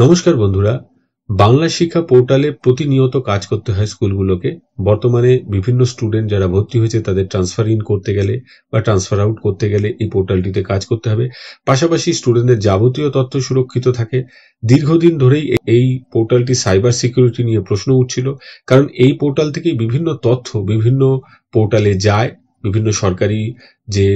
নমস্কার বন্ধুরা, বাংলা শিক্ষা পোর্টালে প্রতিনিয়ত কাজ করতে হয় স্কুলগুলোকে। বর্তমানে বিভিন্ন স্টুডেন্ট যারা ভর্তি হয়েছে তাদের ট্রান্সফার ইন করতে গেলে বা ট্রান্সফার আউট করতে গেলে এই পোর্টালটিতে কাজ করতে হবে। পাশাপাশি স্টুডেন্টদের যাবতীয় তথ্য সুরক্ষিত থাকে। দীর্ঘদিন ধরেই এই পোর্টালটি সাইবার সিকিউরিটি নিয়ে প্রশ্ন উঠছিল, কারণ এই পোর্টাল থেকেই বিভিন্ন তথ্য বিভিন্ন পোর্টালে যায়। বিভিন্ন সরকারি যে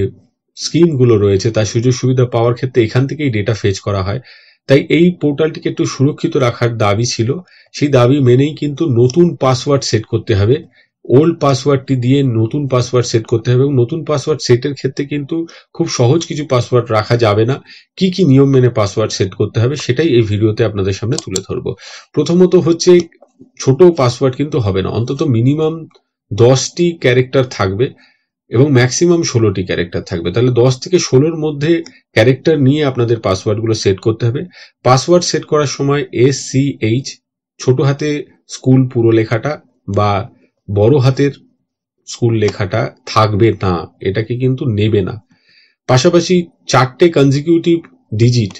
স্কিমগুলো রয়েছে তার সুযোগ সুবিধা পাওয়ার ক্ষেত্রে এখান থেকেই ডেটা ফেচ করা হয়। তাই এই পোর্টালটিকে একটু সুরক্ষিত রাখার দাবি ছিল। সেই দাবি মেনেই কিন্তু নতুন পাসওয়ার্ড সেট করতে হবে। ওল্ড পাসওয়ার্ডটি দিয়ে নতুন পাসওয়ার্ড সেট করতে হবে, এবং নতুন পাসওয়ার্ড সেটের ক্ষেত্রে কিন্তু খুব সহজ কিছু পাসওয়ার্ড রাখা যাবে না। কি কি নিয়ম মেনে পাসওয়ার্ড সেট করতে হবে সেটাই এই ভিডিওতে আপনাদের সামনে তুলে ধরবো। প্রথমত হচ্ছে, ছোট পাসওয়ার্ড কিন্তু হবে না, অন্তত মিনিমাম 10টি ক্যারেক্টার থাকবে এবং ম্যাক্সিমাম 16টি ক্যারেক্টার থাকবে। তাহলে 10 থেকে 16-র মধ্যে ক্যারেক্টার নিয়ে আপনাদের পাসওয়ার্ডগুলো সেট করতে হবে। পাসওয়ার্ড সেট করার সময় SCH ছোট হাতে স্কুল পুরো লেখাটা বা বড় হাতের স্কুল লেখাটা থাকবে না, এটাকে কিন্তু নেবে না। পাশাপাশি 4টে কনজিকিউটিভ ডিজিট,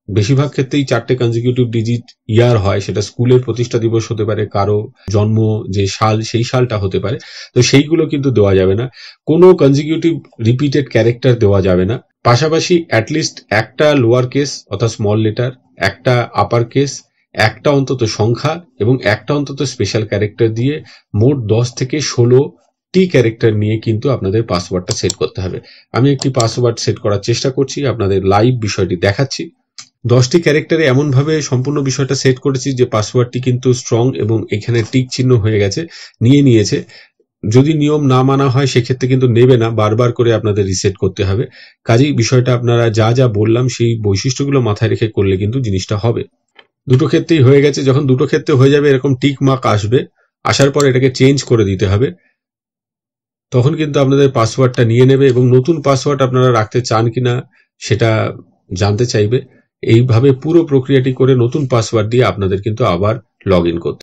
বেশিরভাগ ক্ষেত্রেই 4টে কনজিকিউটিভ ডিজিট ইয়ার হয়, সেটা স্কুলের প্রতিষ্ঠা দিবস হতে পারে, কারো জন্ম যে সাল সেই সালটা হতে পারে, তো সেইগুলো কিন্তু দেওয়া যাবে না। কোনো কনজিকিউটিভ রিপিটেড ক্যারেক্টার দেওয়া যাবে না। পাশাপাশি অ্যাটলিস্ট একটা লোয়ার কেস অর্থাৎ স্মল লেটার, একটা আপার কেস, একটা অন্তত সংখ্যা এবং একটা অন্তত স্পেশাল ক্যারেক্টার দিয়ে মোট 10 থেকে 16টি ক্যারেক্টার নিয়ে কিন্তু আপনাদের পাসওয়ার্ডটা সেট করতে হবে। আমি একটি পাসওয়ার্ড সেট করার চেষ্টা করছি, আপনাদের লাইভ বিষয়টি দেখাচ্ছি। 10টি ক্যারেক্টারে এমনভাবে সম্পূর্ণ বিষয়টা সেট করেছি যে পাসওয়ার্ডটি কিন্তু স্ট্রং এবং এখানে টিক চিহ্ন হয়ে গেছে, নিয়েছে। যদি নিয়ম না মানা হয় সেক্ষেত্রে কিন্তু নেবে না, বারবার করে আপনাদের রিসেট করতে হবে। কাজেই বিষয়টা আপনারা যা যা বললাম সেই বৈশিষ্ট্যগুলো মাথায় রেখে করলে কিন্তু জিনিসটা হবে। দুটো ক্ষেত্রেই হয়ে গেছে। যখন দুটো ক্ষেত্রে হয়ে যাবে, এরকম টিক মার্ক আসবে, আসার পর এটাকে চেঞ্জ করে দিতে হবে। তখন কিন্তু আপনাদের পাসওয়ার্ডটা নিয়ে নেবে এবং নতুন পাসওয়ার্ড আপনারা রাখতে চান কিনা সেটা জানতে চাইবে। এইভাবে পুরো প্রক্রিয়াটি করে নতুন পাসওয়ার্ড দিয়ে আপনাদের কিন্তু আবার লগ ইন করতে